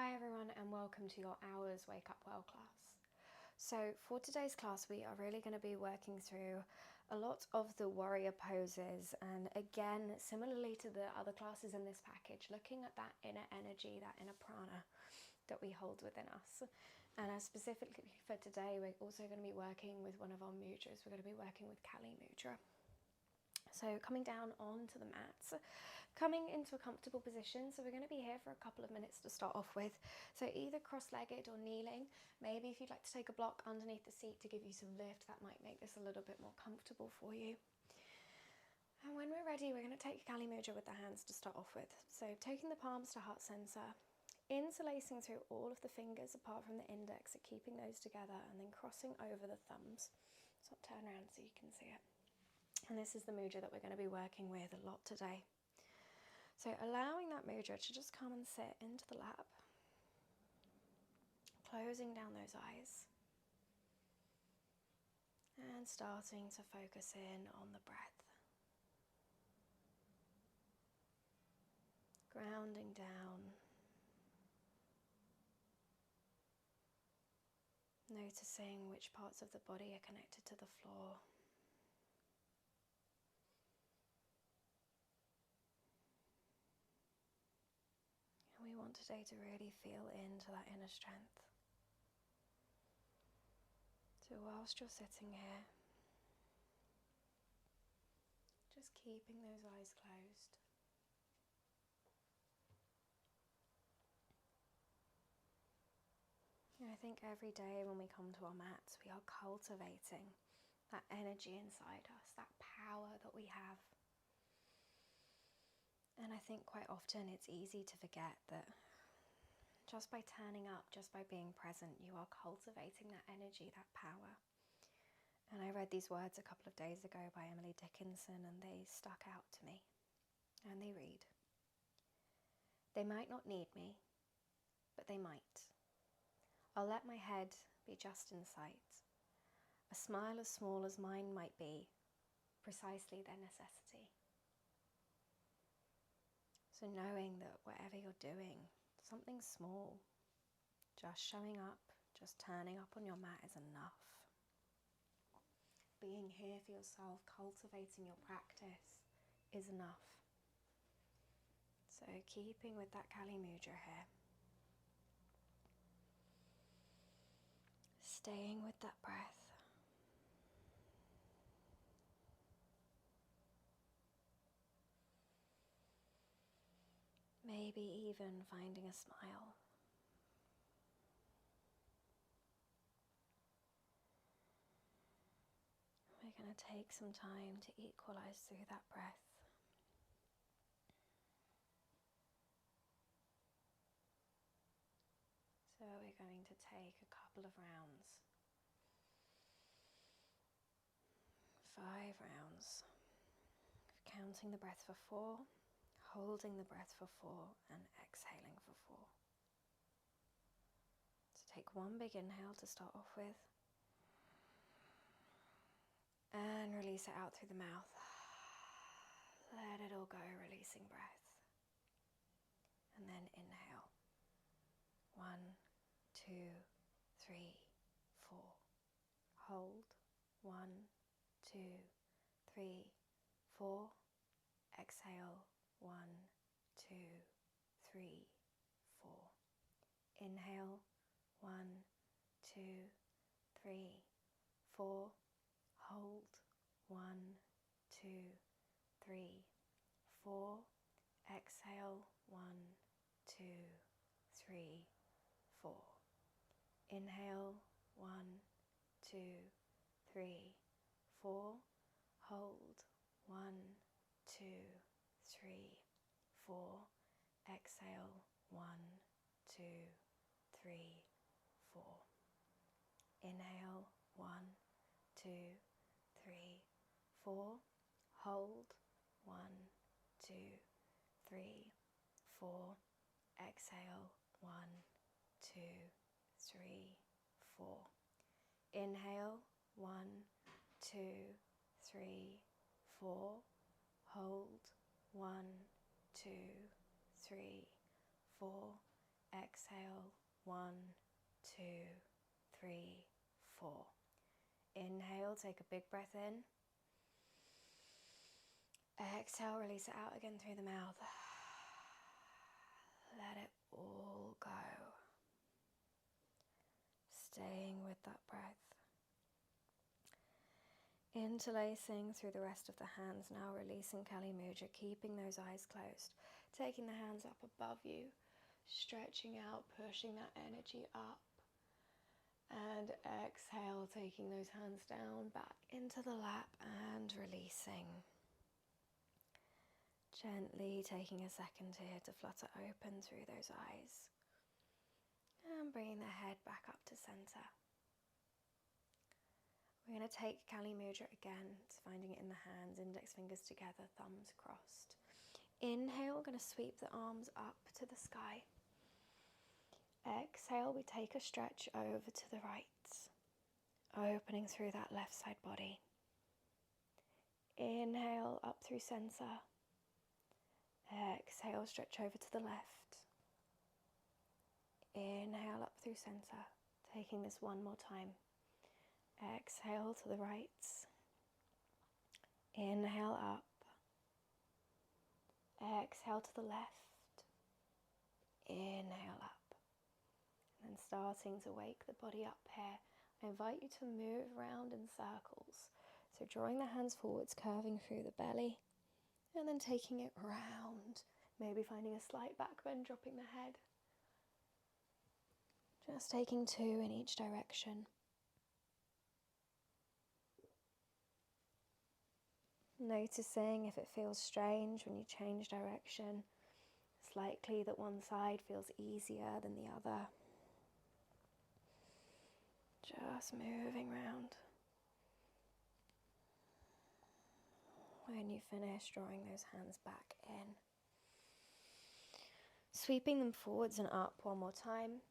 Hi everyone and welcome to your Hours Wake Up Well class. So for today's class we are really going to be working through a lot of the warrior poses, and again similarly to the other classes in this package, looking at that inner energy, that inner prana that we hold within us. And specifically for today we're also going to be working with one of our mudras. We're going to be working with Kali Mudra. So coming down onto the mats, coming into a comfortable position. So we're going to be here for a couple of minutes to start off with. So either cross-legged or kneeling. Maybe if you'd like to take a block underneath the seat to give you some lift, that might make this a little bit more comfortable for you. And when we're ready, we're going to take Kali Mudra with the hands to start off with. So taking the palms to heart center, interlacing through all of the fingers apart from the index, so keeping those together, and then crossing over the thumbs. So I'll turn around so you can see it. And this is the mudra that we're going to be working with a lot today. So allowing that mudra to just come and sit into the lap, closing down those eyes, and starting to focus in on the breath. Grounding down, noticing which parts of the body are connected to the floor. And we want today to really feel into that inner strength. So whilst you're sitting here, just keeping those eyes closed. I think every day when we come to our mats, we are cultivating that energy inside us, that power that we have. And I think quite often it's easy to forget that just by turning up, just by being present, you are cultivating that energy, that power. And I read these words a couple of days ago by Emily Dickinson, and they stuck out to me. And they read, "They might not need me, but they might. I'll let my head be just in sight. A smile as small as mine might be, precisely their necessity." So knowing that whatever you're doing, something small, just showing up, just turning up on your mat is enough. Being here for yourself, cultivating your practice is enough. So keeping with that Kali Mudra here. Staying with that breath. Maybe even finding a smile. We're going to take some time to equalize through that breath. So we're going to take a couple of rounds. 5 rounds. Counting the breath for 4, holding the breath for 4, and exhaling for 4. So take one big inhale to start off with. And release it out through the mouth. Let it all go, releasing breath. And then inhale. 1, 2, 3, 4. Hold. 1, 2, 3, 4. Exhale. 1, 2, 3, 4. Inhale. 1, 2, 3, 4. Hold. 1, 2, 3, 4. Exhale. 1, 2, 3, 4. Inhale. 1, 2, 3, 4. Hold. 1, 2, 3, 4. Exhale. 1, 2, 3, 4. Inhale. 1, 2, 3, 4. Hold. 1, 2, 3, 4. Exhale. 1, 2, 3, 4. Inhale. 1, 2, 3, 4. Hold. 1, 2, 3, 4. Exhale, 1, 2, 3, 4. Inhale, take a big breath in. Exhale, release it out again through the mouth. Let it all go. Staying with that breath. Interlacing through the rest of the hands now, releasing Kali Mudra, keeping those eyes closed. Taking the hands up above you, stretching out, pushing that energy up. And exhale, taking those hands down, back into the lap and releasing. Gently taking a second here to flutter open through those eyes. And bringing the head back up to center. We're going to take Kali Mudra again, finding it in the hands, index fingers together, thumbs crossed. Inhale, we're going to sweep the arms up to the sky. Exhale, we take a stretch over to the right, opening through that left side body. Inhale, up through center. Exhale, stretch over to the left. Inhale, up through center. Taking this one more time. Exhale to the right. Inhale up. Exhale to the left. Inhale up. And starting to wake the body up here, I invite you to move around in circles. So drawing the hands forwards, curving through the belly, and then taking it round. Maybe finding a slight back bend, dropping the head. Just taking 2 in each direction. Noticing if it feels strange when you change direction. It's likely that one side feels easier than the other. Just moving round. When you finish, drawing those hands back in. Sweeping them forwards and up one more time.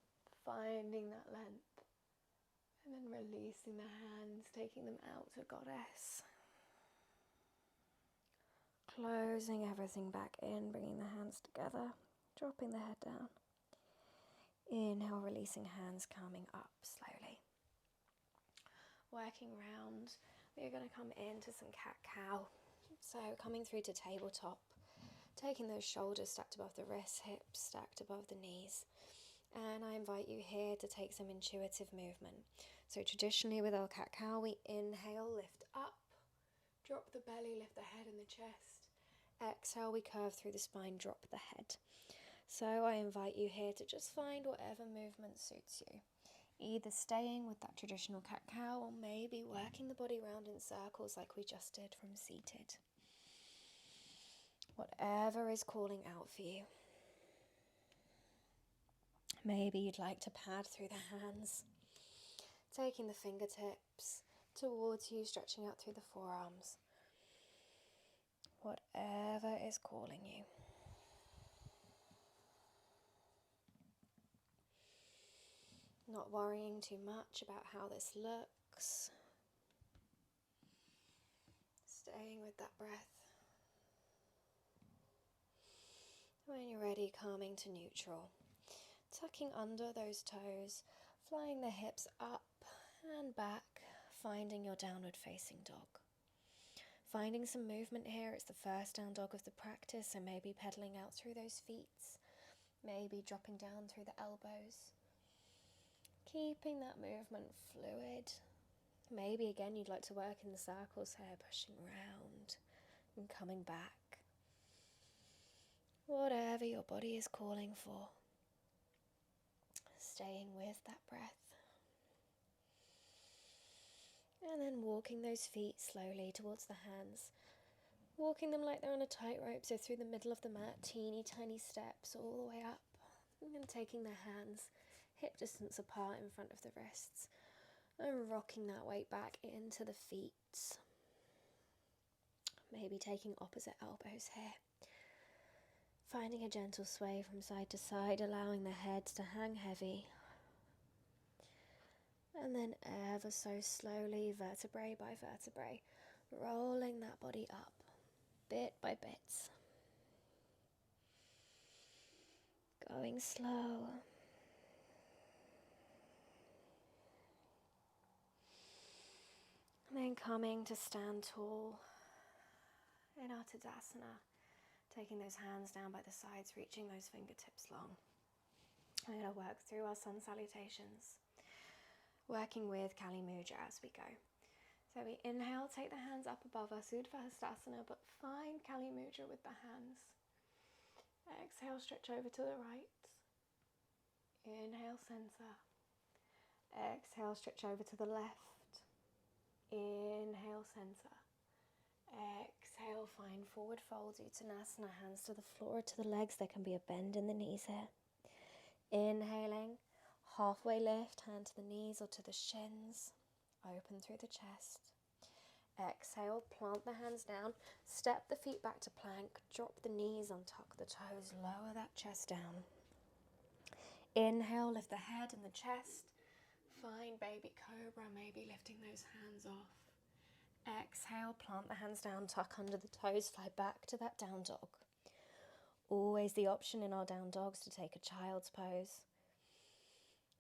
Finding that length. And then releasing the hands, taking them out to Goddess. Closing everything back in, bringing the hands together. Dropping the head down. Inhale, releasing hands, coming up slowly. Working round, we're going to come into some cat-cow. So coming through to tabletop, taking those shoulders stacked above the wrists, hips stacked above the knees. And I invite you here to take some intuitive movement. So traditionally with our cat-cow, we inhale, lift up, drop the belly, lift the head and the chest. Exhale, we curve through the spine, drop the head. So I invite you here to just find whatever movement suits you. Either staying with that traditional cat-cow or maybe working the body round in circles like we just did from seated. Whatever is calling out for you. Maybe you'd like to pad through the hands, taking the fingertips towards you, stretching out through the forearms. Whatever is calling you. Not worrying too much about how this looks. Staying with that breath. When you're ready, calming to neutral. Tucking under those toes, flying the hips up and back, finding your downward facing dog. Finding some movement here. It's the first down dog of the practice, so maybe pedaling out through those feet, maybe dropping down through the elbows. Keeping that movement fluid. Maybe again you'd like to work in the circles here, pushing round and coming back. Whatever your body is calling for. Staying with that breath. And then walking those feet slowly towards the hands. Walking them like they're on a tightrope, so through the middle of the mat, teeny tiny steps all the way up. And then taking the hands hip distance apart in front of the wrists. And rocking that weight back into the feet. Maybe taking opposite elbows here. Finding a gentle sway from side to side, allowing the head to hang heavy. And then ever so slowly, vertebrae by vertebrae, rolling that body up, bit by bit. Going slow. And then coming to stand tall in our Tadasana, taking those hands down by the sides, reaching those fingertips long. We're going to work through our sun salutations, working with Kali Mudra as we go. So we inhale, take the hands up above us, Urdhva Hastasana, but find Kali Mudra with the hands. Exhale, stretch over to the right. Inhale, center. Exhale, stretch over to the left. Inhale, center. Exhale, find forward fold, Uttanasana, hands to the floor or to the legs. There can be a bend in the knees here. Inhaling, halfway lift, hand to the knees or to the shins. Open through the chest. Exhale, plant the hands down, step the feet back to plank, drop the knees, untuck the toes, lower that chest down. Inhale, lift the head and the chest. Find baby cobra, maybe lifting those hands off. Exhale, plant the hands down, tuck under the toes, fly back to that down dog. Always the option in our down dogs to take a child's pose.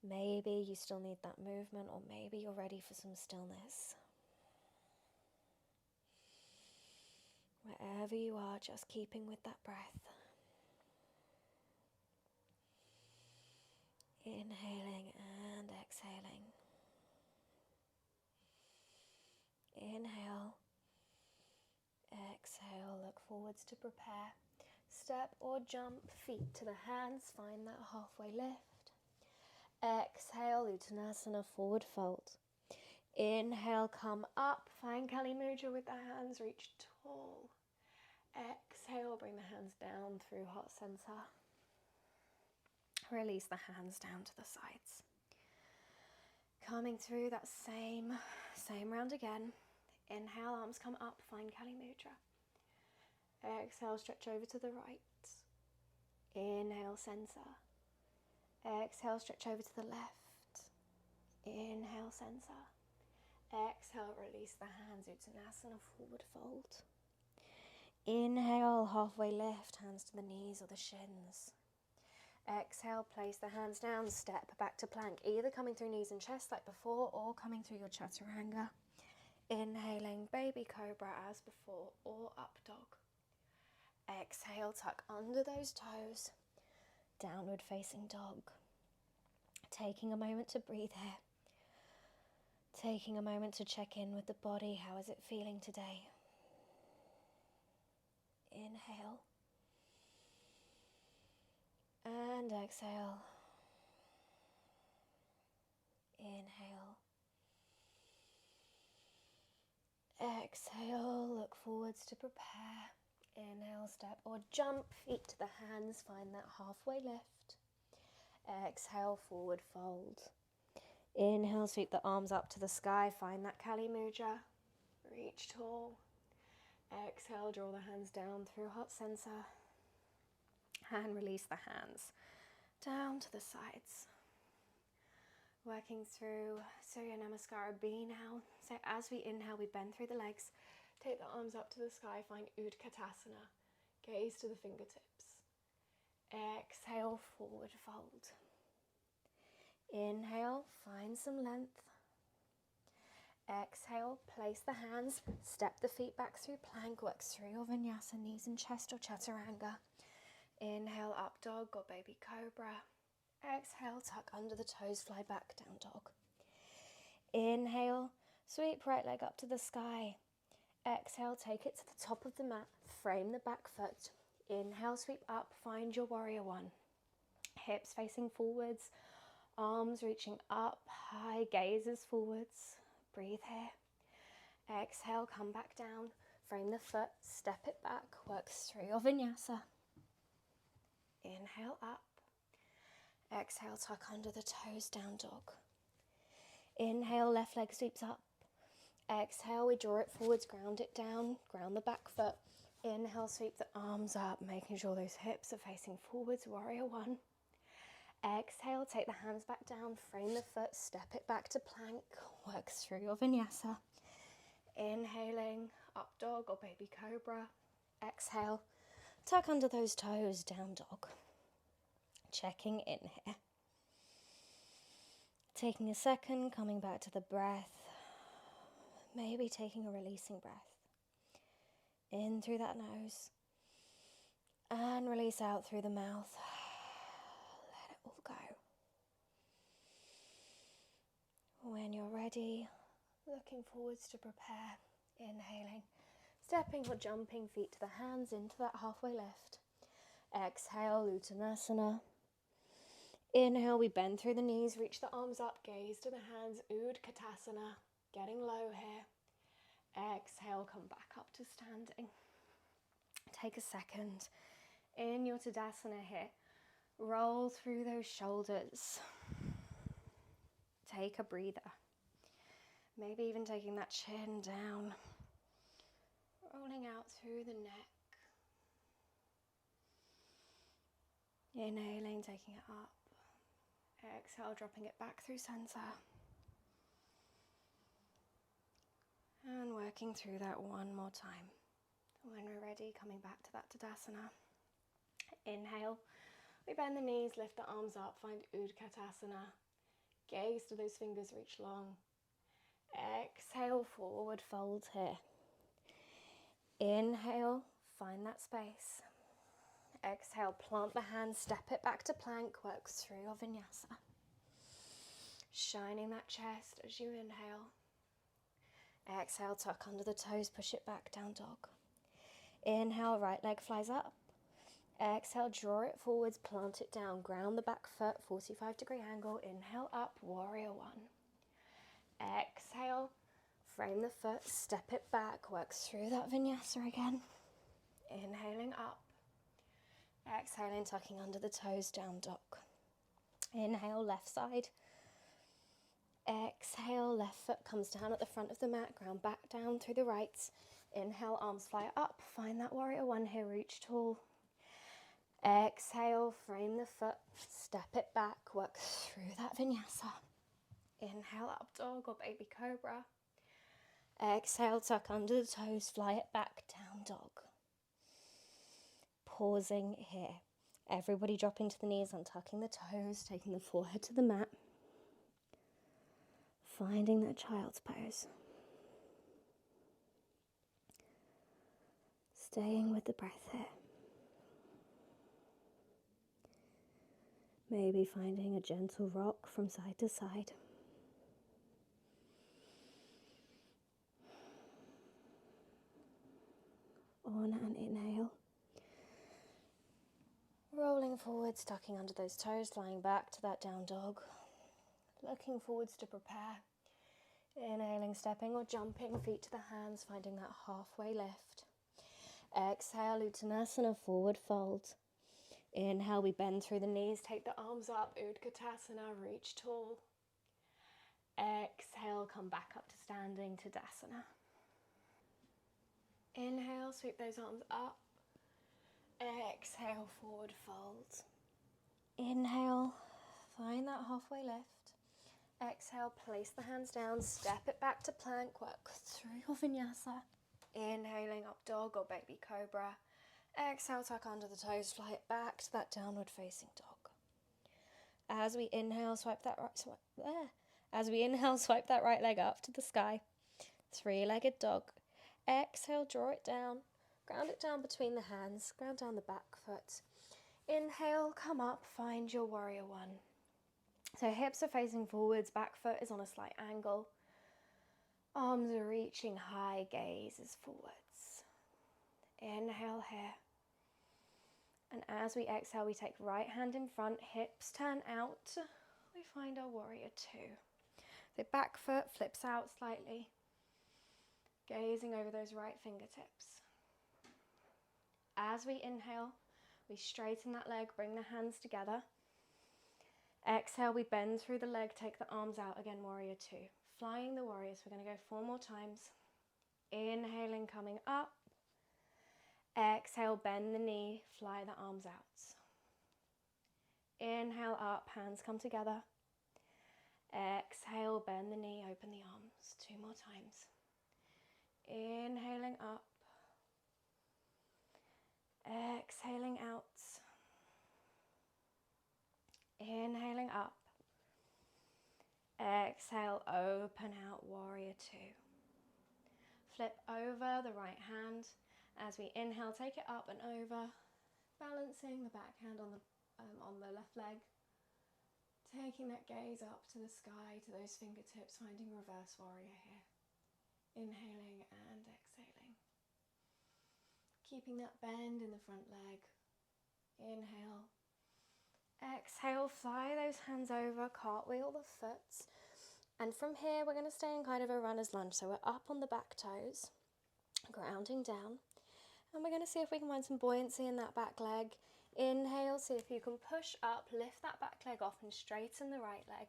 Maybe you still need that movement, or maybe you're ready for some stillness. Wherever you are, just keeping with that breath. Inhaling and exhaling. Inhale, exhale, look forwards to prepare. Step or jump, feet to the hands, find that halfway lift. Exhale, Uttanasana, forward fold. Inhale, come up, find Kali Mudra with the hands, reach tall. Exhale, bring the hands down through heart center. Release the hands down to the sides. Coming through that same round again. Inhale, arms come up, find Kali Mudra. Exhale, stretch over to the right. Inhale, center. Exhale, stretch over to the left. Inhale, center. Exhale, release the hands, Uttanasana, forward fold. Inhale, halfway lift, hands to the knees or the shins. Exhale, place the hands down, step back to plank, either coming through knees and chest like before or coming through your chaturanga. Inhaling, baby cobra as before, or up dog. Exhale, tuck under those toes, downward facing dog. Taking a moment to breathe here. Taking a moment to check in with the body. How is it feeling today? Inhale. And exhale. Inhale. Exhale, look forwards to prepare. Inhale, step or jump, feet to the hands, find that halfway lift. Exhale, forward fold. Inhale, sweep the arms up to the sky, find that Kali Mudra. Reach tall. Exhale, draw the hands down through heart center. And release the hands down to the sides. Working through Surya Namaskara B now. So as we inhale, we bend through the legs. Take the arms up to the sky, find Utkatasana. Gaze to the fingertips. Exhale, forward fold. Inhale, find some length. Exhale, place the hands, step the feet back through plank, work through your vinyasa, knees and chest or chaturanga. Inhale, up dog or baby cobra. Exhale, tuck under the toes, fly back, down dog. Inhale, sweep right leg up to the sky. Exhale, take it to the top of the mat, frame the back foot. Inhale, sweep up, find your warrior one. Hips facing forwards, arms reaching up, high, gazes forwards. Breathe here. Exhale, come back down, frame the foot, step it back, work through your vinyasa. Inhale up. Exhale, tuck under the toes, down dog. Inhale, left leg sweeps up. Exhale, we draw it forwards, ground it down, ground the back foot. Inhale, sweep the arms up, making sure those hips are facing forwards, warrior one. Exhale, take the hands back down, frame the foot, step it back to plank, work through your vinyasa. Inhaling, up dog or baby cobra. Exhale, tuck under those toes, down dog. Checking in here. Taking a second, coming back to the breath. Maybe taking a releasing breath. In through that nose. And release out through the mouth. Let it all go. When you're ready, looking forwards to prepare. Inhaling. Stepping or jumping feet to the hands into that halfway lift. Exhale, Uttanasana. Inhale, we bend through the knees, reach the arms up, gaze to the hands, Utkatasana. Getting low here. Exhale, come back up to standing. Take a second. In your Tadasana here, roll through those shoulders. Take a breather. Maybe even taking that chin down. Rolling out through the neck. Inhaling, taking it up. Exhale, dropping it back through center. And working through that one more time. When we're ready, coming back to that Tadasana. Inhale, we bend the knees, lift the arms up, find Utkatasana. Gaze to those fingers reach long. Exhale, forward fold here. Inhale, find that space. Exhale, plant the hands, step it back to plank, work through your vinyasa. Shining that chest as you inhale. Exhale, tuck under the toes, push it back, down dog. Inhale, right leg flies up. Exhale, draw it forwards, plant it down, ground the back foot, 45-degree angle. Inhale up, warrior one. Exhale, frame the foot, step it back, work through that vinyasa again. Inhaling up. Exhaling, tucking under the toes, down dog. Inhale, left side. Exhale, left foot comes down at the front of the mat, ground back down through the right. Inhale, arms fly up, find that warrior one here, reach tall. Exhale, frame the foot, step it back, work through that vinyasa. Inhale, up dog or baby cobra. Exhale, tuck under the toes, fly it back, down dog. Pausing here. Everybody dropping to the knees, untucking the toes, taking the forehead to the mat. Finding that child's pose. Staying with the breath here. Maybe finding a gentle rock from side to side. On an inhale. Rolling forwards, tucking under those toes, lying back to that down dog. Looking forwards to prepare. Inhaling, stepping or jumping, feet to the hands, finding that halfway lift. Exhale, Uttanasana, forward fold. Inhale, we bend through the knees, take the arms up, Utkatasana, reach tall. Exhale, come back up to standing, Tadasana. Inhale, sweep those arms up. Exhale, forward fold. Inhale, find that halfway lift. Exhale, place the hands down, step it back to plank, work through your vinyasa. Inhaling, up dog or baby cobra. Exhale, tuck under the toes, fly it back to that downward facing dog. As we inhale, swipe that right leg up to the sky. Three-legged dog. Exhale, draw it down, ground it down between the hands, ground down the back foot. Inhale, come up, find your warrior one. So hips are facing forwards, back foot is on a slight angle. Arms are reaching high, gaze is forwards. Inhale here. And as we exhale, we take right hand in front, hips turn out. We find our warrior two. The back foot flips out slightly. Gazing over those right fingertips. As we inhale, we straighten that leg, bring the hands together. Exhale, we bend through the leg, take the arms out, again, warrior two. Flying the warriors, we're going to go 4 more times. Inhaling, coming up. Exhale, bend the knee, fly the arms out. Inhale up, hands come together. Exhale, bend the knee, open the arms. 2 more times. Inhaling up. Exhaling out. the right hand. As we inhale, take it up and over, balancing the back hand on the left leg. Taking that gaze up to the sky, to those fingertips, finding reverse warrior here. Inhaling and exhaling. Keeping that bend in the front leg. Inhale. Exhale, fly those hands over, cartwheel the foot. And from here, we're going to stay in kind of a runner's lunge. So we're up on the back toes, grounding down. And we're going to see if we can find some buoyancy in that back leg. Inhale, see if you can push up, lift that back leg off and straighten the right leg.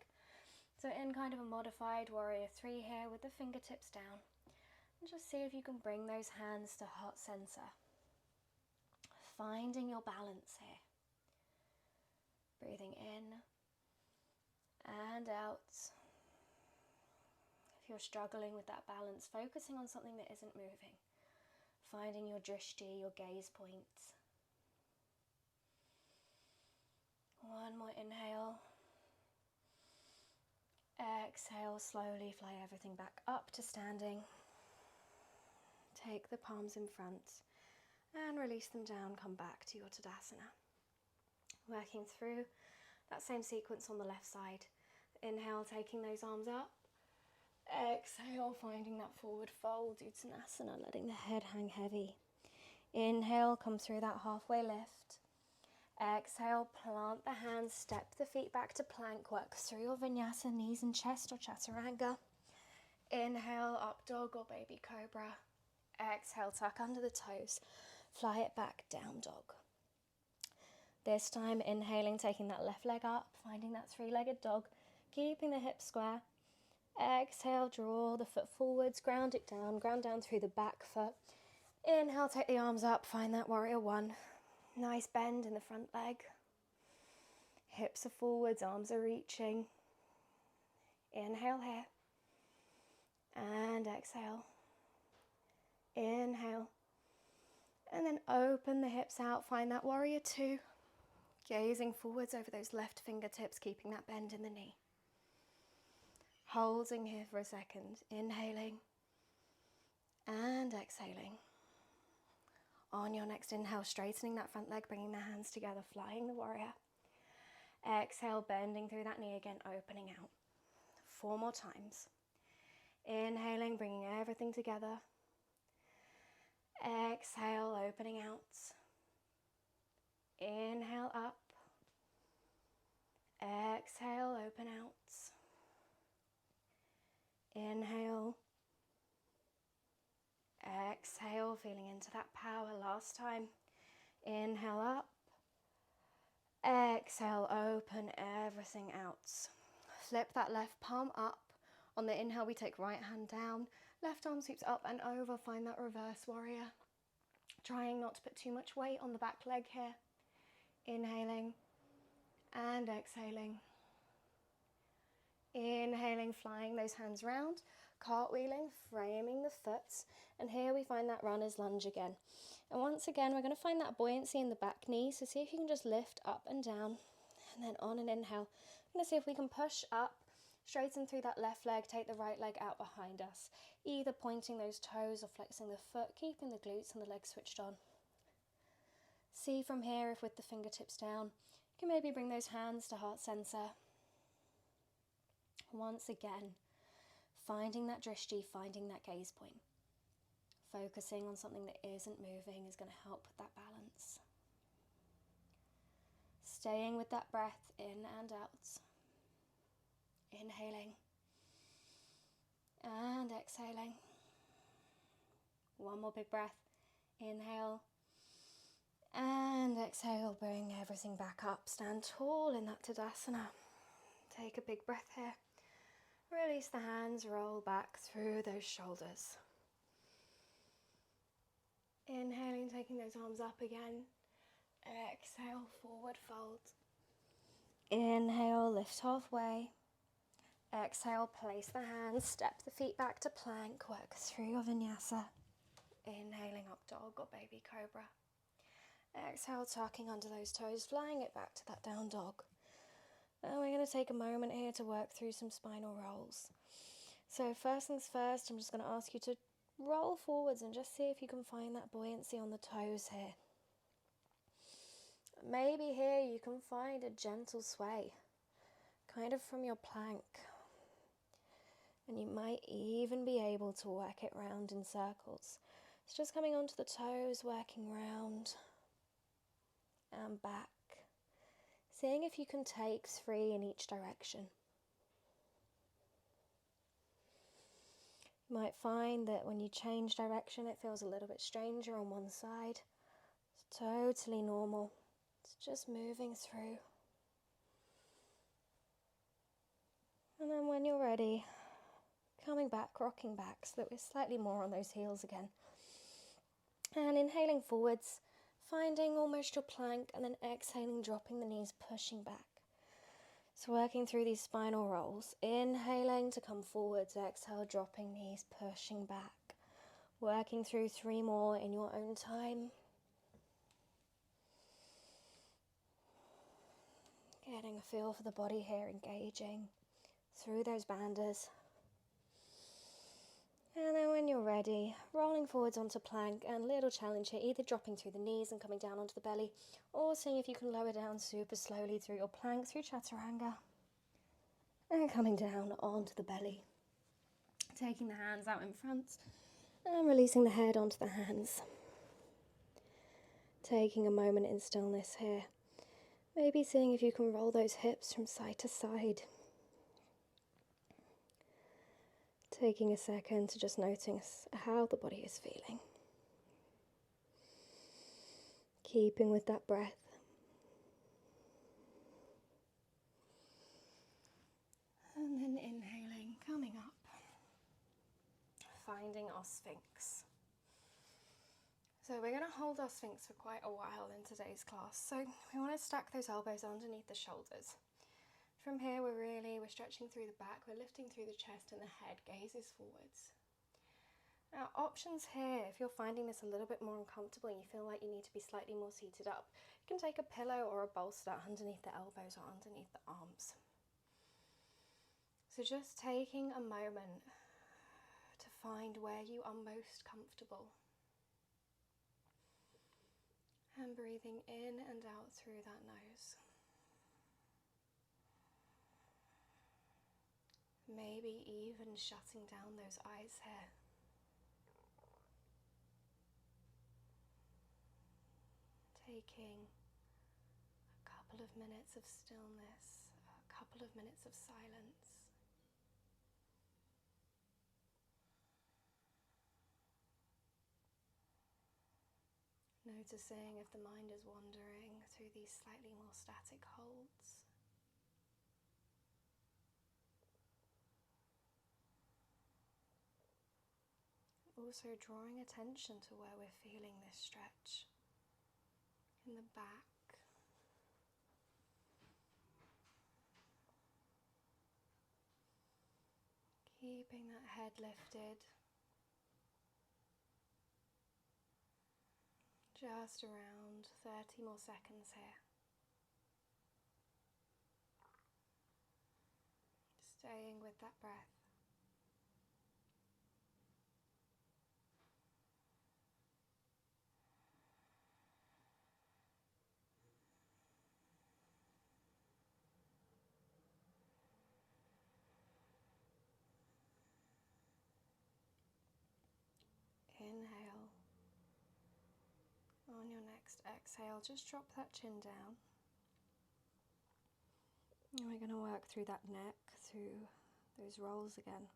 So in kind of a modified warrior 3 here with the fingertips down. And just see if you can bring those hands to heart center. Finding your balance here. Breathing in and out. If you're struggling with that balance, focusing on something that isn't moving. Finding your drishti, your gaze point. One more inhale. Exhale, slowly fly everything back up to standing. Take the palms in front and release them down. Come back to your Tadasana. Working through that same sequence on the left side. Inhale, taking those arms up. Exhale, finding that forward fold, Uttanasana, letting the head hang heavy. Inhale, come through that halfway lift. Exhale, plant the hands, step the feet back to plank, work through your vinyasa, knees and chest or chaturanga. Inhale, up dog or baby cobra. Exhale, tuck under the toes, fly it back, down dog. This time, inhaling, taking that left leg up, finding that 3-legged dog, keeping the hips square. Exhale, draw the foot forwards, ground it down, ground down through the back foot. Inhale, take the arms up, find that warrior 1. Nice bend in the front leg. Hips are forwards, arms are reaching. Inhale here. And exhale. Inhale. And then open the hips out, find that warrior 2. Gazing forwards over those left fingertips, keeping that bend in the knee. Holding here for a second, inhaling and exhaling. On your next inhale, straightening that front leg, bringing the hands together, flying the warrior. Exhale, bending through that knee again, opening out. 4 more times. Inhaling, bringing everything together. Exhale, opening out. Inhale up. Exhale, open out. Inhale. Exhale, feeling into that power. Last time. Inhale up. Exhale, open everything out. Flip that left palm up. On the inhale, we take right hand down. Left arm sweeps up and over. Find that reverse warrior. Trying not to put too much weight on the back leg here. Inhaling and exhaling. Inhaling, flying those hands round, cartwheeling, framing the foot, and here we find that runner's lunge again. And once again, we're going to find that buoyancy in the back knee, so see if you can just lift up and down, and then on an inhale, I'm going to see if we can push up, straighten through that left leg, take the right leg out behind us, either pointing those toes or flexing the foot, keeping the glutes and the legs switched on. See from here if with the fingertips down, you can maybe bring those hands to heart center. Once again, finding that drishti, finding that gaze point. Focusing on something that isn't moving is going to help with that balance. Staying with that breath in and out. Inhaling and exhaling. One more big breath. Inhale and exhale. Bring everything back up. Stand tall in that Tadasana. Take a big breath here. Release the hands, roll back through those shoulders. Inhaling, taking those arms up again. Exhale, forward fold. Inhale, lift halfway. Exhale, place the hands, step the feet back to plank, work through your vinyasa. Inhaling, up dog or baby cobra. Exhale, tucking under those toes, flying it back to that down dog. And we're going to take a moment here to work through some spinal rolls. So first things first, I'm just going to ask you to roll forwards and just see if you can find that buoyancy on the toes here. Maybe here you can find a gentle sway, kind of from your plank. And you might even be able to work it round in circles. It's just coming onto the toes, working round and back. Seeing if you can take 3 in each direction. You might find that when you change direction, it feels a little bit stranger on one side. It's totally normal. It's just moving through. And then when you're ready, coming back, rocking back so that we're slightly more on those heels again. And inhaling forwards, finding almost your plank, and then exhaling, dropping the knees, pushing back. So working through these spinal rolls, inhaling to come forwards, exhale, dropping knees, pushing back. Working through 3 more in your own time. Getting a feel for the body here, engaging through those banders. And then when you're ready, rolling forwards onto plank, and little challenge here, either dropping through the knees and coming down onto the belly, or seeing if you can lower down super slowly through your plank, through chaturanga, and coming down onto the belly. Taking the hands out in front and releasing the head onto the hands. Taking a moment in stillness here. Maybe seeing if you can roll those hips from side to side. Taking a second to just notice how the body is feeling. Keeping with that breath. And then inhaling, coming up. Finding our Sphinx. So we're going to hold our Sphinx for quite a while in today's class. So we want to stack those elbows underneath the shoulders. From here we're stretching through the back, we're lifting through the chest and the head, gazes forwards. Now options here, if you're finding this a little bit more uncomfortable and you feel like you need to be slightly more seated up, you can take a pillow or a bolster underneath the elbows or underneath the arms. So just taking a moment to find where you are most comfortable. And breathing in and out through that nose. Maybe even shutting down those eyes here. Taking a couple of minutes of stillness, a couple of minutes of silence. Noticing if the mind is wandering through these slightly more static holds. Also drawing attention to where we're feeling this stretch. In the back. Keeping that head lifted. Just around 30 more seconds here. Staying with that breath. Inhale. On your next exhale, just drop that chin down. And we're going to work through that neck, through those rolls again.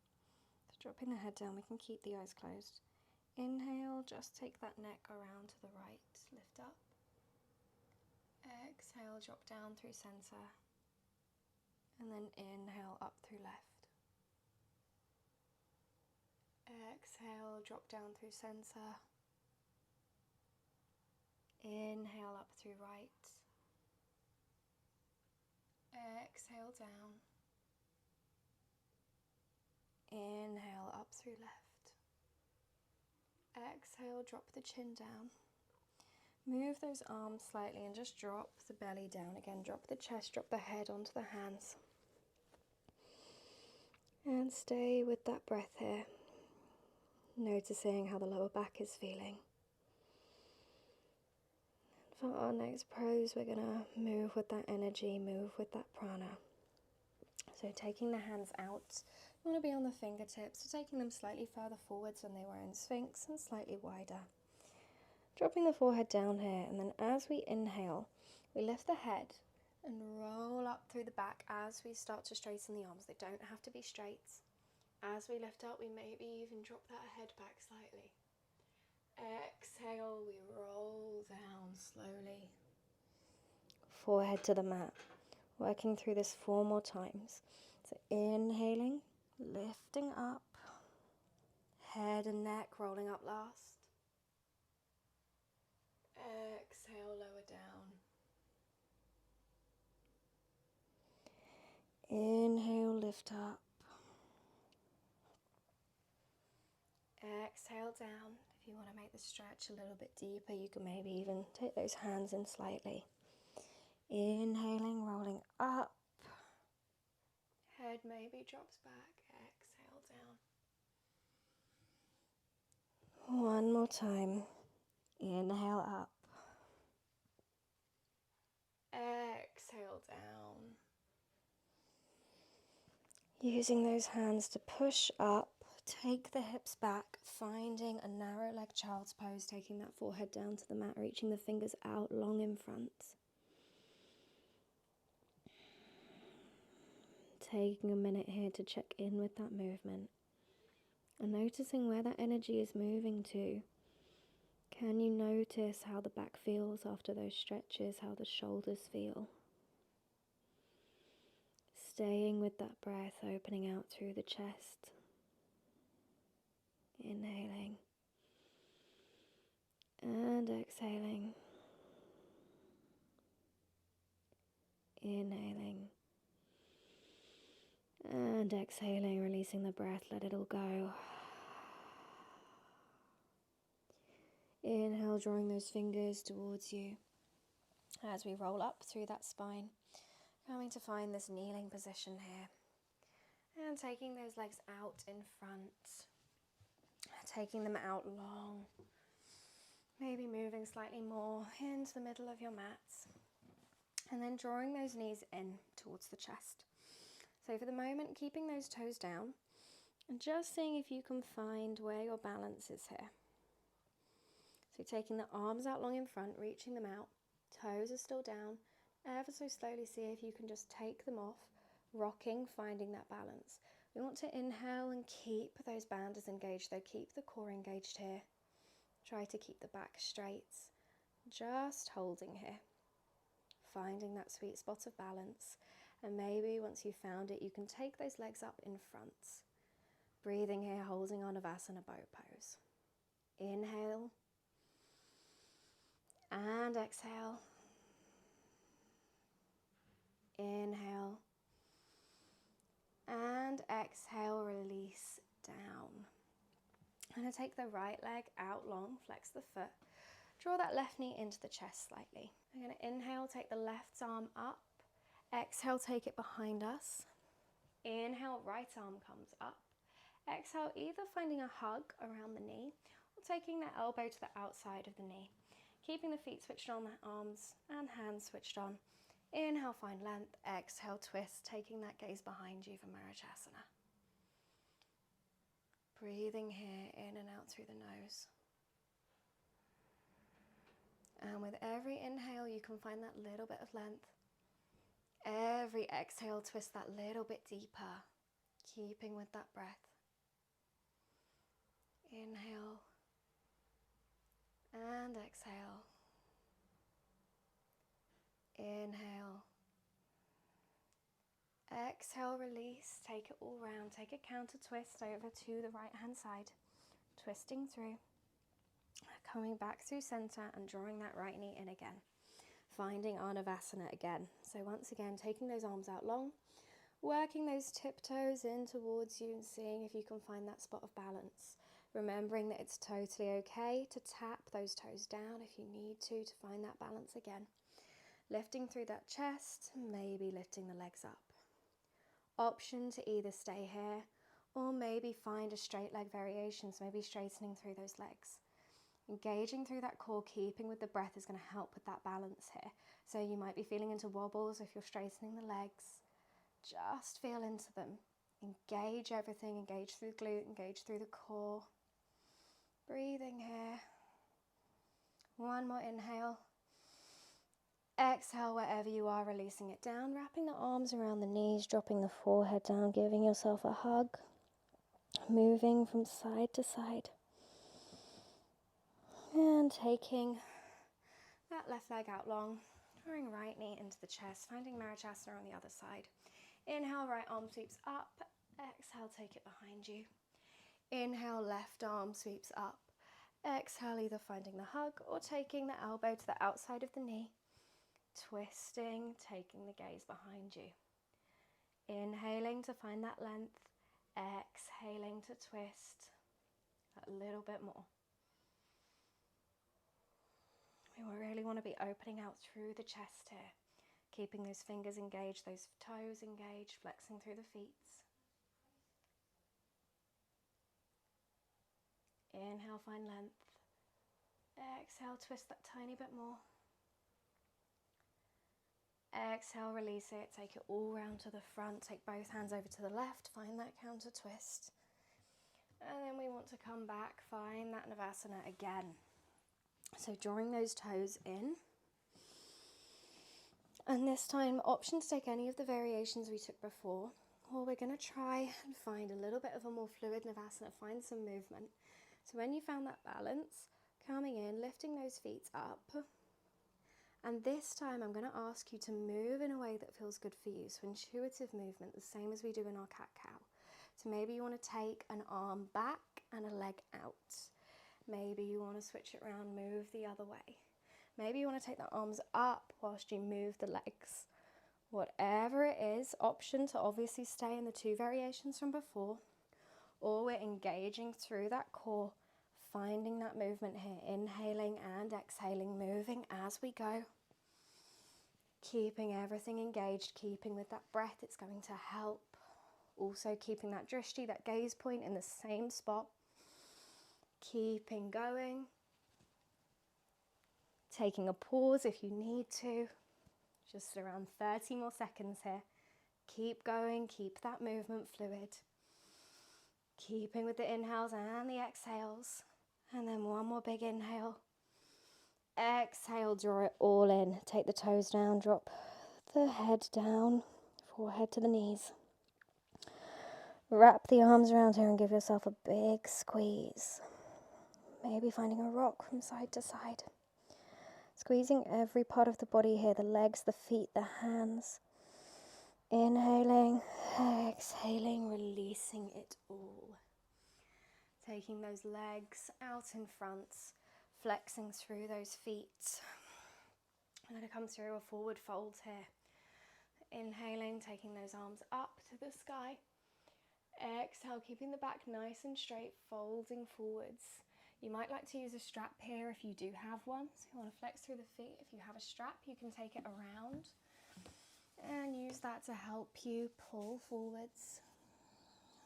So dropping the head down, we can keep the eyes closed. Inhale, just take that neck around to the right, lift up. Exhale, drop down through center. And then inhale, up through left. Exhale, drop down through center. Inhale, up through right. Exhale, down. Inhale, up through left. Exhale, drop the chin down. Move those arms slightly and just drop the belly down again. Drop the chest, drop the head onto the hands. And stay with that breath here. Noticing how the lower back is feeling. For our next pose, we're going to move with that energy, move with that prana. So taking the hands out, you want to be on the fingertips, so taking them slightly further forwards than they were in Sphinx and slightly wider. Dropping the forehead down here, and then as we inhale, we lift the head and roll up through the back as we start to straighten the arms. They don't have to be straight. As we lift up, we maybe even drop that head back slightly. Exhale, we roll down slowly. Forehead to the mat. Working through this 4 more times. So inhaling, lifting up, head and neck rolling up last. Exhale, lower down. Inhale, lift up. Exhale down. If you want to make the stretch a little bit deeper, you can maybe even take those hands in slightly. Inhaling, rolling up. Head maybe drops back. Exhale down. 1 more time. Inhale up. Exhale down. Using those hands to push up, take the hips back, finding a narrow leg child's pose, taking that forehead down to the mat, reaching the fingers out long in front. Taking a minute here to check in with that movement and noticing where that energy is moving to. Can you notice how the back feels after those stretches, how the shoulders feel? Staying with that breath, opening out through the chest. Inhaling and exhaling. Inhaling and exhaling, releasing the breath, let it all go. Inhale, drawing those fingers towards you as we roll up through that spine. Coming to find this kneeling position here. And taking those legs out in front. Taking them out long. Maybe moving slightly more into the middle of your mat. And then drawing those knees in towards the chest. So for the moment, keeping those toes down. And just seeing if you can find where your balance is here. So taking the arms out long in front, reaching them out. Toes are still down. Ever so slowly see if you can just take them off. Rocking, finding that balance. We want to inhale and keep those banders engaged, though keep the core engaged here. Try to keep the back straight. Just holding here. Finding that sweet spot of balance. And maybe once you've found it, you can take those legs up in front. Breathing here, holding on Avasana boat pose. Inhale. And exhale. Inhale. And exhale, release down. I'm going to take the right leg out long, flex the foot. Draw that left knee into the chest slightly. I'm going to inhale, take the left arm up. Exhale, take it behind us. Inhale, right arm comes up. Exhale, either finding a hug around the knee or taking that elbow to the outside of the knee. Keeping the feet switched on, the arms and hands switched on. Inhale, find length. Exhale, twist, taking that gaze behind you for Marajasana. Breathing here in and out through the nose. And with every inhale, you can find that little bit of length. Every exhale, twist that little bit deeper, keeping with that breath. Inhale and exhale. Inhale. Exhale, release, take it all round. Take a counter twist over to the right hand side. Twisting through. Coming back through center and drawing that right knee in again. Finding Anavasana again. So once again, taking those arms out long. Working those tiptoes in towards you and seeing if you can find that spot of balance. Remembering that it's totally okay to tap those toes down if you need to find that balance again. Lifting through that chest, maybe lifting the legs up. Option to either stay here Or maybe find a straight leg variation, so maybe straightening through those legs. Engaging through that core, keeping with the breath is going to help with that balance here. So you might be feeling into wobbles if you're straightening the legs. Just feel into them. Engage everything, engage through the glute, engage through the core. Breathing here. One more inhale. Exhale wherever you are, releasing it down, wrapping the arms around the knees, dropping the forehead down, giving yourself a hug, moving from side to side. And taking that left leg out long, drawing right knee into the chest, finding Marichyasana on the other side. Inhale, right arm sweeps up. Exhale, take it behind you. Inhale, left arm sweeps up. Exhale, either finding the hug or taking the elbow to the outside of the knee. Twisting, taking the gaze behind you. Inhaling to find that length. Exhaling to twist. A little bit more. We really want to be opening out through the chest here. Keeping those fingers engaged, those toes engaged, flexing through the feet. Inhale, find length. Exhale, twist that tiny bit more. Exhale, release it, take it all round to the front, take both hands over to the left, find that counter twist. And then we want to come back, find that Navasana again. So drawing those toes in. And this time, option to take any of the variations we took before, or we're going to try and find a little bit of a more fluid Navasana, find some movement. So when you found that balance, coming in, lifting those feet up. And this time I'm going to ask you to move in a way that feels good for you. So intuitive movement, the same as we do in our cat-cow. So maybe you want to take an arm back and a leg out. Maybe you want to switch it around, move the other way. Maybe you want to take the arms up whilst you move the legs. Whatever it is, option to obviously stay in the two variations from before, or we're engaging through that core, finding that movement here, inhaling and exhaling, moving as we go. Keeping everything engaged, keeping with that breath, it's going to help. Also keeping that drishti, that gaze point in the same spot. Keeping going. Taking a pause if you need to. Just around 30 more seconds here. Keep going, keep that movement fluid. Keeping with the inhales and the exhales. And then one more big inhale. Exhale, draw it all in. Take the toes down, drop the head down, forehead to the knees. Wrap the arms around here and give yourself a big squeeze. Maybe finding a rock from side to side. Squeezing every part of the body here, the legs, the feet, the hands. Inhaling, exhaling, releasing it all. Taking those legs out in front, flexing through those feet. I'm going to come through a forward fold here. Inhaling, taking those arms up to the sky. Exhale, keeping the back nice and straight, folding forwards. You might like to use a strap here if you do have one. So you want to flex through the feet. If you have a strap, you can take it around and use that to help you pull forwards.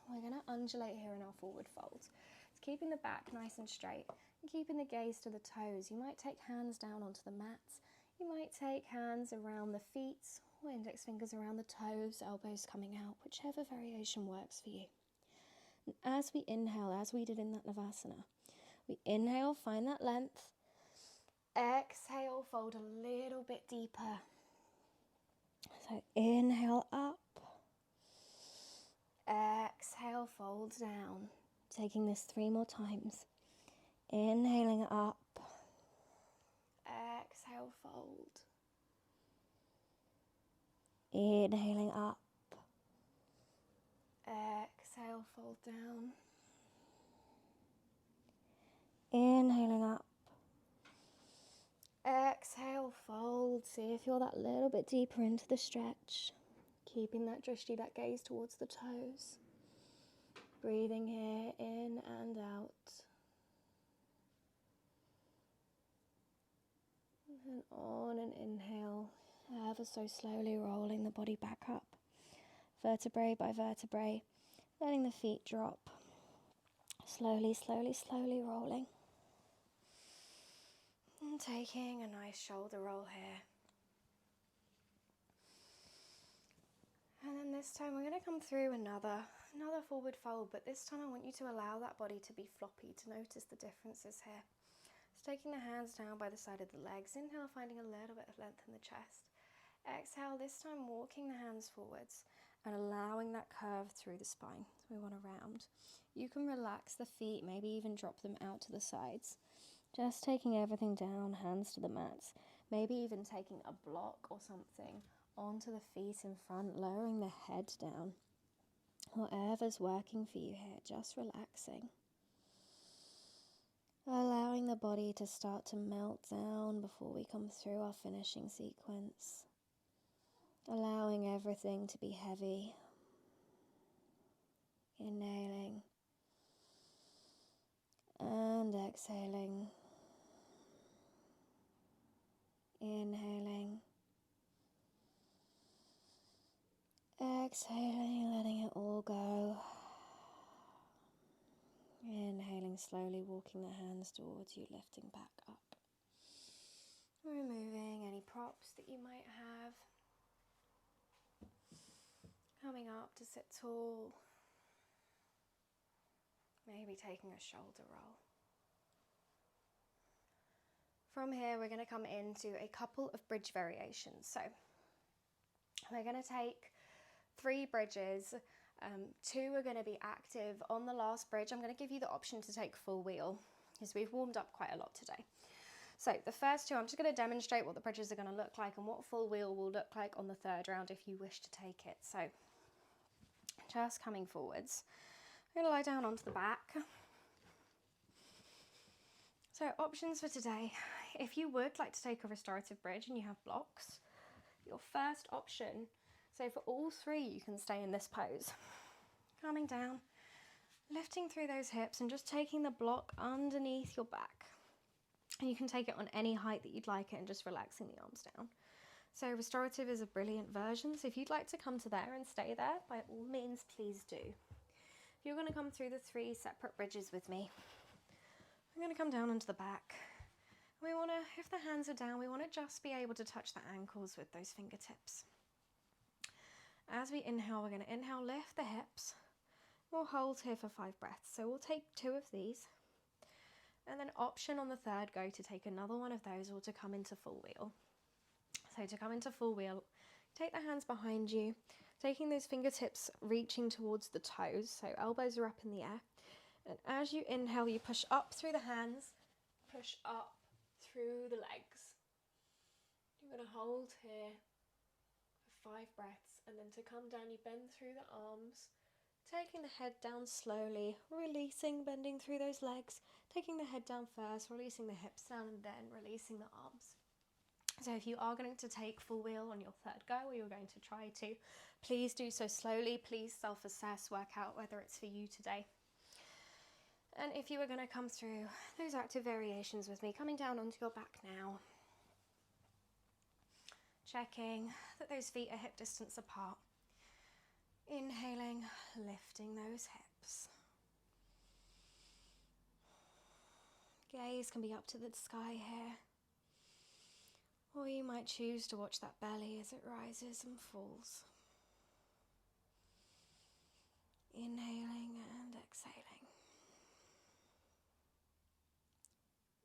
We're going to undulate here in our forward fold. It's keeping the back nice and straight and keeping the gaze to the toes. You might take hands down onto the mat. You might take hands around the feet or index fingers around the toes, elbows coming out, whichever variation works for you. And as we inhale, as we did in that Navasana, we inhale, find that length. Exhale, fold a little bit deeper. So inhale up. Exhale, fold down. Taking this 3 more times. Inhaling up. Exhale, fold. Inhaling up. Exhale, fold down. Inhaling up. Exhale, fold. See if you're that little bit deeper into the stretch. Keeping that drishti, that gaze towards the toes. Breathing here in and out. And on an inhale, ever so slowly rolling the body back up. Vertebrae by vertebrae. letting the feet drop. Slowly, slowly, slowly rolling. And taking a nice shoulder roll here. And then this time we're going to come through another forward fold, but this time I want you to allow that body to be floppy, to notice the differences here. So taking the hands down by the side of the legs, inhale, finding a little bit of length in the chest. Exhale, this time walking the hands forwards and allowing that curve through the spine. So we want to round. You can relax the feet, maybe even drop them out to the sides. Just taking everything down, hands to the mats, maybe even taking a block or something onto the feet in front, lowering the head down. Whatever's working for you here, just relaxing. Allowing the body to start to melt down before we come through our finishing sequence. Allowing everything to be heavy. Inhaling and exhaling. Inhaling. Exhaling, letting it all go. Inhaling slowly, walking the hands towards you, lifting back up. Removing any props that you might have. Coming up to sit tall. Maybe taking a shoulder roll. From here, we're going to come into a couple of bridge variations. So we're going to take 3 bridges. 2 are going to be active. On the last bridge, I'm going to give you the option to take full wheel because we've warmed up quite a lot today. So the first 2, I'm just going to demonstrate what the bridges are going to look like and what full wheel will look like on the 3rd round if you wish to take it. So just coming forwards. I'm going to lie down onto the back. So options for today. If you would like to take a restorative bridge and you have blocks, your first option, so for all 3 you can stay in this pose. Coming down, lifting through those hips and just taking the block underneath your back. And you can take it on any height that you'd like it and just relaxing the arms down. So restorative is a brilliant version, so if you'd like to come to there and stay there, by all means please do. If you're going to come through the 3 separate bridges with me, I'm going to come down onto the back. We want to, if the hands are down, we want to just be able to touch the ankles with those fingertips. As we inhale, we're going to inhale, lift the hips. We'll hold here for 5 breaths. So we'll take 2 of these. And then option on the 3rd go to take another one of those or to come into full wheel. So to come into full wheel, take the hands behind you, taking those fingertips reaching towards the toes. So elbows are up in the air. And as you inhale, you push up through the hands, push up through the legs. You're going to hold here for 5 breaths, and then to come down, you bend through the arms, taking the head down slowly, releasing, bending through those legs, taking the head down first, releasing the hips down, and then releasing the arms. So if you are going to take full wheel on your 3rd go, or you're going to try to, please do so slowly. Please self-assess, work out whether it's for you today. And if you were going to come through those active variations with me, coming down onto your back now, checking that those feet are hip distance apart. Inhaling, lifting those hips. Gaze can be up to the sky here. Or you might choose to watch that belly as it rises and falls. Inhaling and exhaling.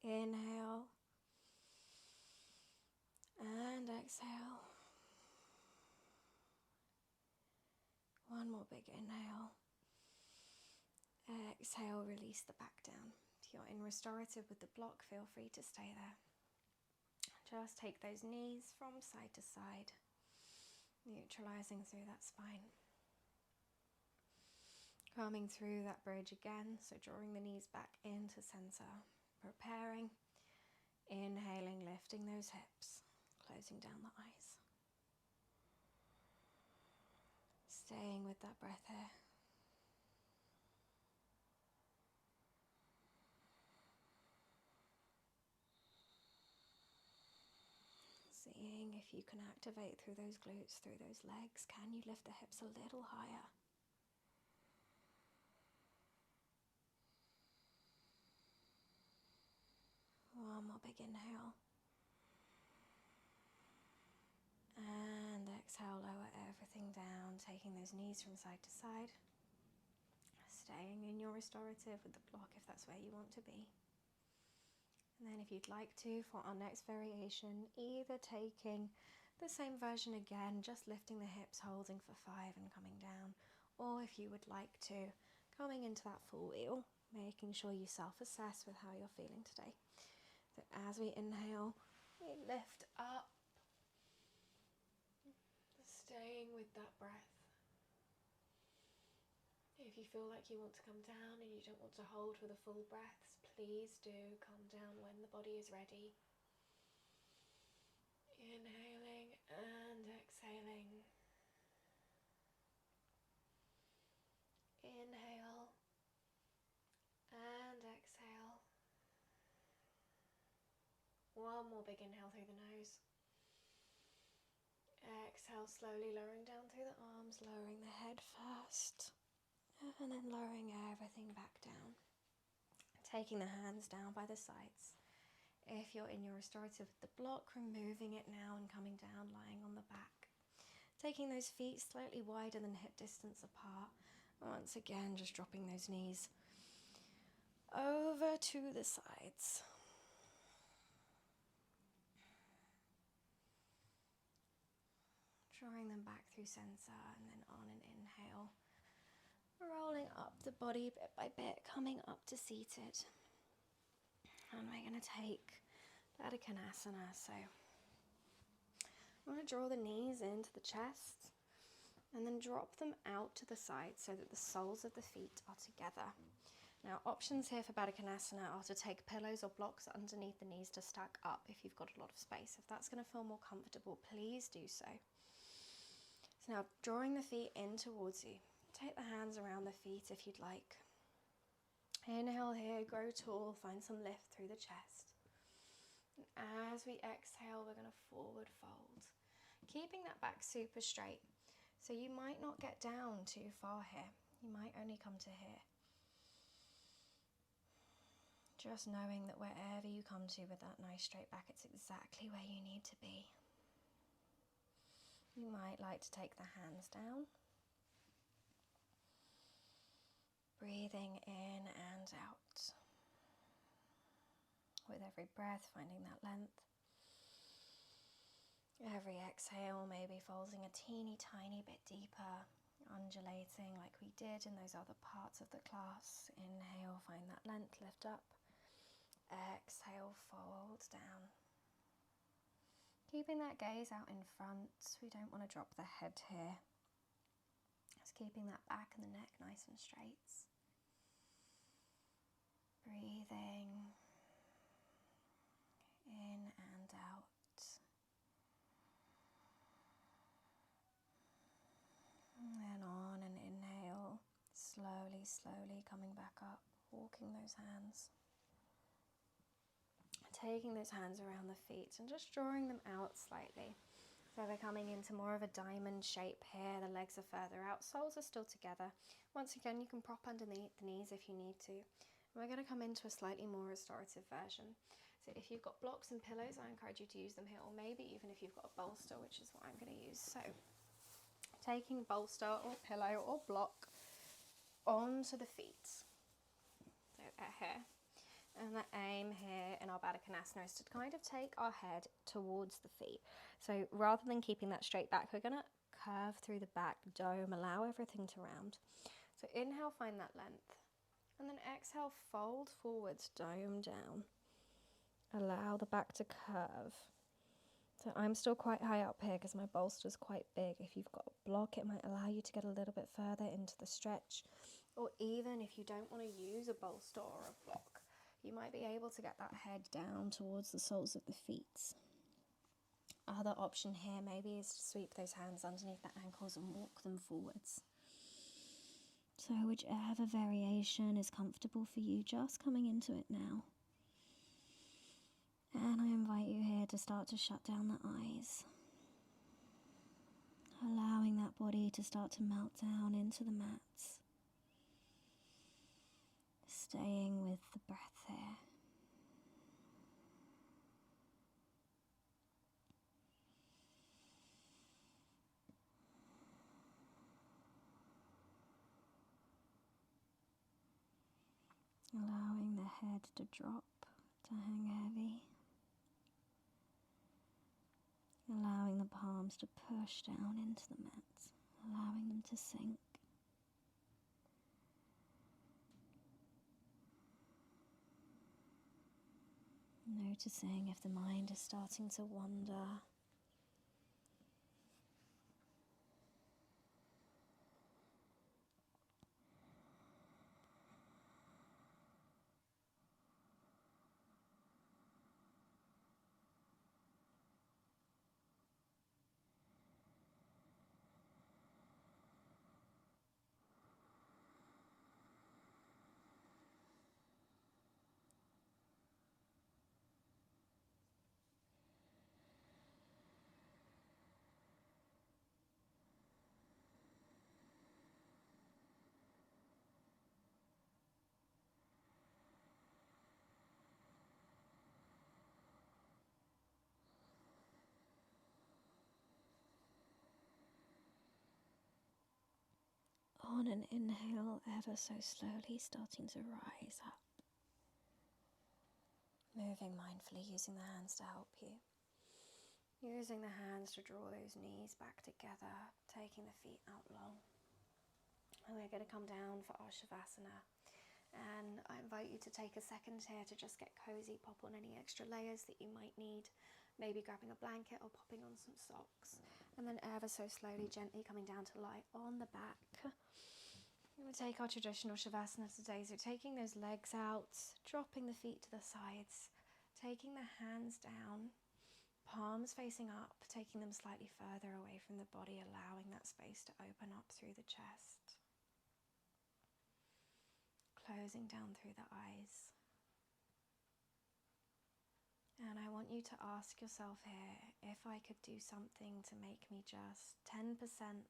Inhale and exhale. One more big inhale. Exhale, release the back down. If you're in restorative with the block, feel free to stay there. Just take those knees from side to side, neutralizing through that spine. Coming through that bridge again, so drawing the knees back into center. Preparing, inhaling, lifting those hips, closing down the eyes. Staying with that breath here. Seeing if you can activate through those glutes, through those legs. Can you lift the hips a little higher? more big inhale. And exhale, lower everything down, taking those knees from side to side. Staying in your restorative with the block if that's where you want to be. And then if you'd like to, for our next variation, either taking the same version again, just lifting the hips, holding for 5 and coming down, or if you would like to, coming into that full wheel, making sure you self-assess with how you're feeling today. So as we inhale, we lift up, staying with that breath. If you feel like you want to come down and you don't want to hold for the full breaths, please do come down when the body is ready. Inhaling and exhaling. Inhale and exhale. One more big inhale through the nose. Exhale, slowly lowering down through the arms, lowering the head first, and then lowering everything back down. Taking the hands down by the sides. If you're in your restorative with the block, removing it now and coming down, lying on the back. Taking those feet slightly wider than hip distance apart. And once again, just dropping those knees over to the sides. Drawing them back through center, and then on an inhale, rolling up the body bit by bit, coming up to seated. And we're going to take Baddha Konasana. So I'm going to draw the knees into the chest and then drop them out to the side so that the soles of the feet are together. Now, options here for Baddha Konasana are to take pillows or blocks underneath the knees to stack up if you've got a lot of space. If that's going to feel more comfortable, please do so. So now, drawing the feet in towards you. Take the hands around the feet if you'd like. Inhale here, grow tall, find some lift through the chest. And as we exhale, we're going to forward fold. Keeping that back super straight. So you might not get down too far here. You might only come to here. Just knowing that wherever you come to with that nice straight back, it's exactly where you need to be. You might like to take the hands down. Breathing in and out. With every breath, finding that length. Every exhale, maybe folding a teeny tiny bit deeper, undulating like we did in those other parts of the class. Inhale, find that length, lift up. Exhale, fold down. Keeping that gaze out in front. We don't want to drop the head here. Just keeping that back and the neck nice and straight. Breathing in and out. And then on an inhale, slowly, slowly coming back up, walking those hands. Taking those hands around the feet and just drawing them out slightly. So we're coming into more of a diamond shape here. The legs are further out, soles are still together. Once again, you can prop underneath the knees if you need to. And we're going to come into a slightly more restorative version. So if you've got blocks and pillows, I encourage you to use them here, or maybe even if you've got a bolster, which is what I'm going to use. So taking bolster or pillow or block onto the feet. So here. And the aim here in our Baddha Konasana is to kind of take our head towards the feet. So rather than keeping that straight back, we're going to curve through the back dome, allow everything to round. So inhale, find that length. And then exhale, fold forwards, dome down. Allow the back to curve. So I'm still quite high up here because my bolster's quite big. If you've got a block, it might allow you to get a little bit further into the stretch. Or even if you don't want to use a bolster or a block, you might be able to get that head down towards the soles of the feet. Other option here maybe is to sweep those hands underneath the ankles and walk them forwards. So whichever variation is comfortable for you, just coming into it now. And I invite you here to start to shut down the eyes. Allowing that body to start to melt down into the mats. Staying with the breath here. allowing the head to drop, to hang heavy, allowing the palms to push down into the mat, allowing them to sink. Noticing if the mind is starting to wander. On an inhale, ever so slowly starting to rise up. Moving mindfully, using the hands to help you. Using the hands to draw those knees back together, taking the feet out long. And we're going to come down for our Shavasana. And I invite you to take a second here to just get cozy, pop on any extra layers that you might need. Maybe grabbing a blanket or popping on some socks. And then ever so slowly, gently coming down to lie on the back. We're going to take our traditional Shavasana today. So taking those legs out, dropping the feet to the sides, taking the hands down, palms facing up, taking them slightly further away from the body, allowing that space to open up through the chest. Closing down through the eyes. And I want you to ask yourself here, if I could do something to make me just 10%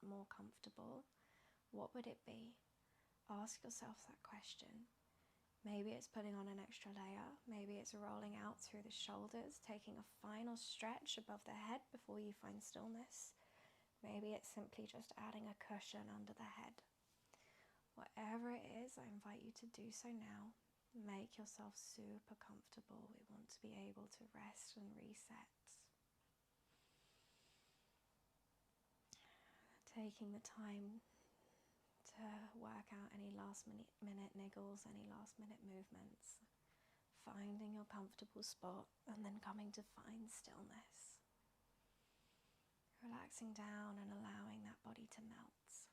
more comfortable, what would it be? Ask yourself that question. Maybe it's putting on an extra layer. Maybe it's rolling out through the shoulders, taking a final stretch above the head before you find stillness. Maybe it's simply just adding a cushion under the head. Whatever it is, I invite you to do so now. Make yourself super comfortable. We want to be able to rest and reset. Taking the time to work out any last minute niggles, any last minute movements. Finding your comfortable spot and then coming to find stillness. Relaxing down and allowing that body to melt.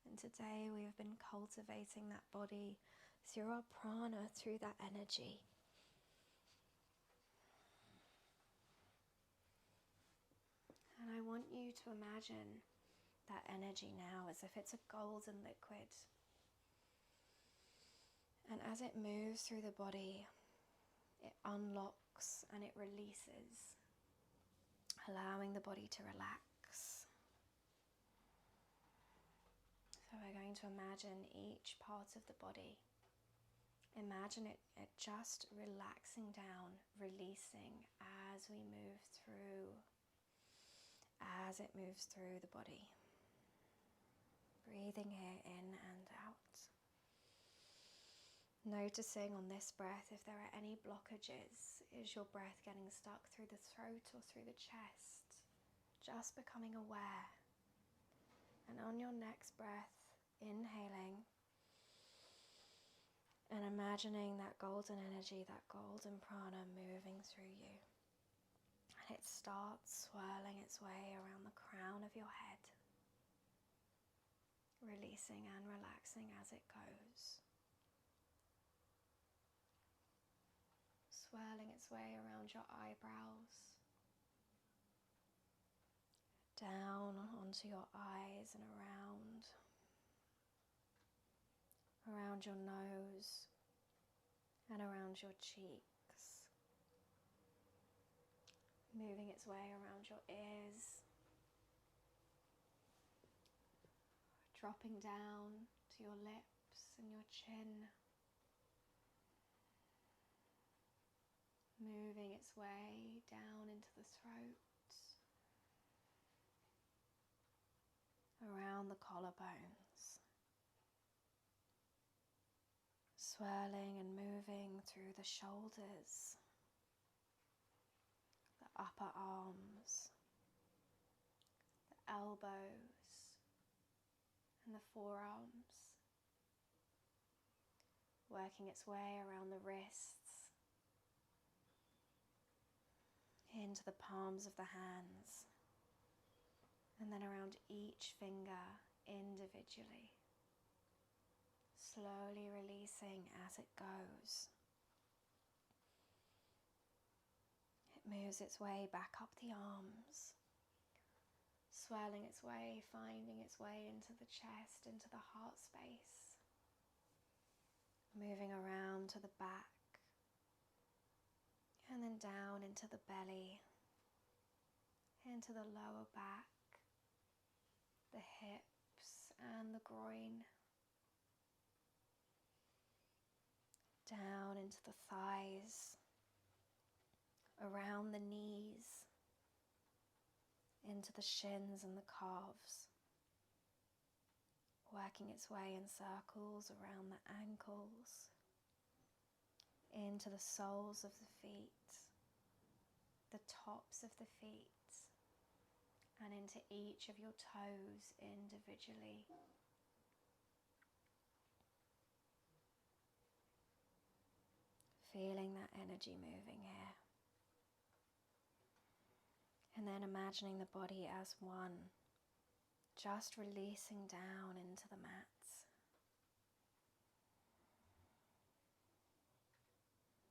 And today we have been cultivating that body through our prana, through that energy. And I want you to imagine that energy now as if it's a golden liquid. And as it moves through the body, it unlocks and it releases, allowing the body to relax. So we're going to imagine each part of the body. Imagine it just relaxing down, releasing as we move through, as it moves through the body. Breathing here in and out. Noticing on this breath if there are any blockages. Is your breath getting stuck through the throat or through the chest? Just becoming aware. And on your next breath, inhaling and imagining that golden energy, that golden prana moving through you. And it starts swirling its way around the crown of your head, releasing and relaxing as it goes. Swirling its way around your eyebrows, down onto your eyes and around your nose and around your cheeks, moving its way around your ears, dropping down to your lips and your chin, moving its way down into the throat, around the collarbones, swirling and moving through the shoulders, the upper arms, the elbows, and the forearms, working its way around the wrists, into the palms of the hands, and then around each finger individually, slowly releasing as it goes. It moves its way back up the arms, swirling its way, finding its way into the chest, into the heart space, moving around to the back, and then down into the belly, into the lower back, the hips and the groin, down into the thighs, around the knees, into the shins and the calves, working its way in circles around the ankles, into the soles of the feet, the tops of the feet, and into each of your toes individually. Feeling that energy moving here. And then imagining the body as one, just releasing down into the mats.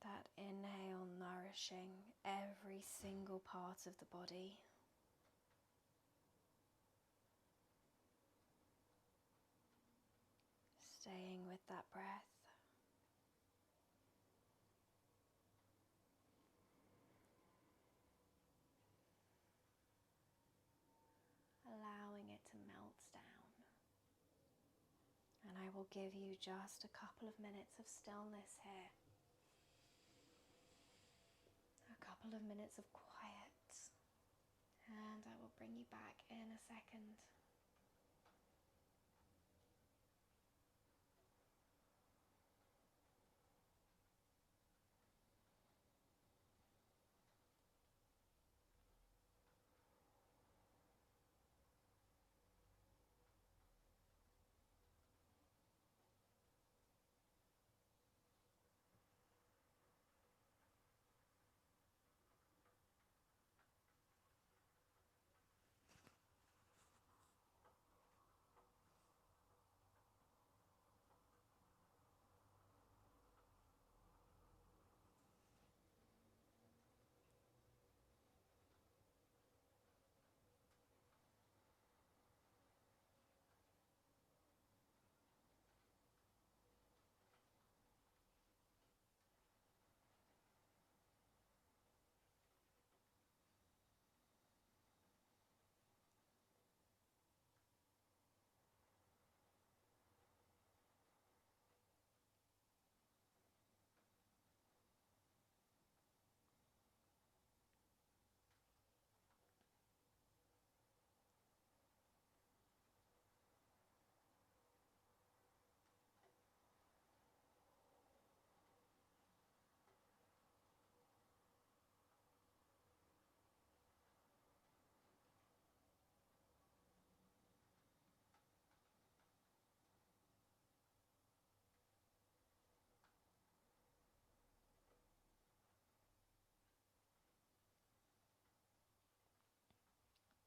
That inhale nourishing every single part of the body. Staying with that breath. Allowing it to melt down. And I will give you just a couple of minutes of stillness here. A couple of minutes of quiet. And I will bring you back in a second.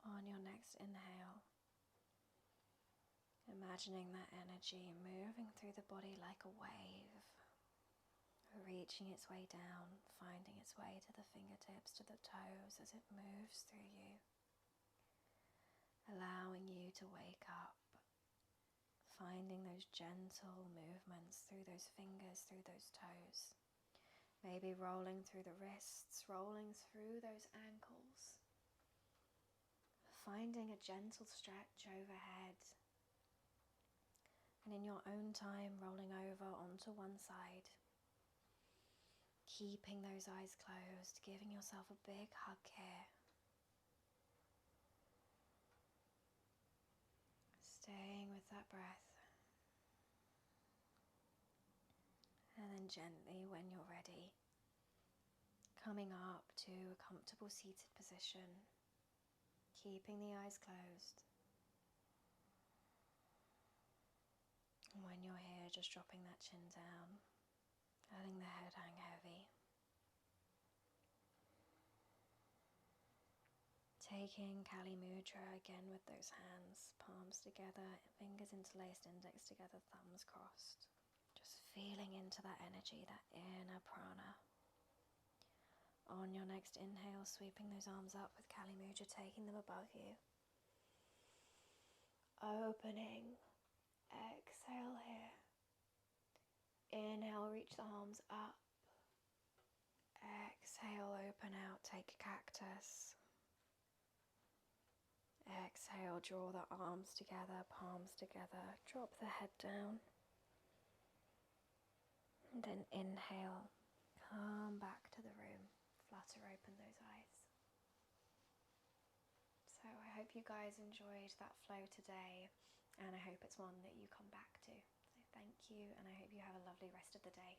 On your next inhale, imagining that energy moving through the body like a wave, reaching its way down, finding its way to the fingertips, to the toes as it moves through you, allowing you to wake up, finding those gentle movements through those fingers, through those toes, maybe rolling through the wrists, rolling through those ankles, finding a gentle stretch overhead, and in your own time rolling over onto one side, keeping those eyes closed, giving yourself a big hug here, staying with that breath, gently when you're ready, coming up to a comfortable seated position, keeping the eyes closed. And when you're here, just dropping that chin down, letting the head hang heavy. Taking Kali Mudra again with those hands, palms together, fingers interlaced, index together, thumbs crossed. Just feeling into that energy, that inner prana. On your next inhale, sweeping those arms up with Kali Mudra, taking them above you. Opening. Exhale here. Inhale, reach the arms up. Exhale, open out, take a cactus. Exhale, draw the arms together, palms together, drop the head down. And then inhale, come back to the room, flutter open those eyes. So I hope you guys enjoyed that flow today, and I hope it's one that you come back to. So thank you, and I hope you have a lovely rest of the day.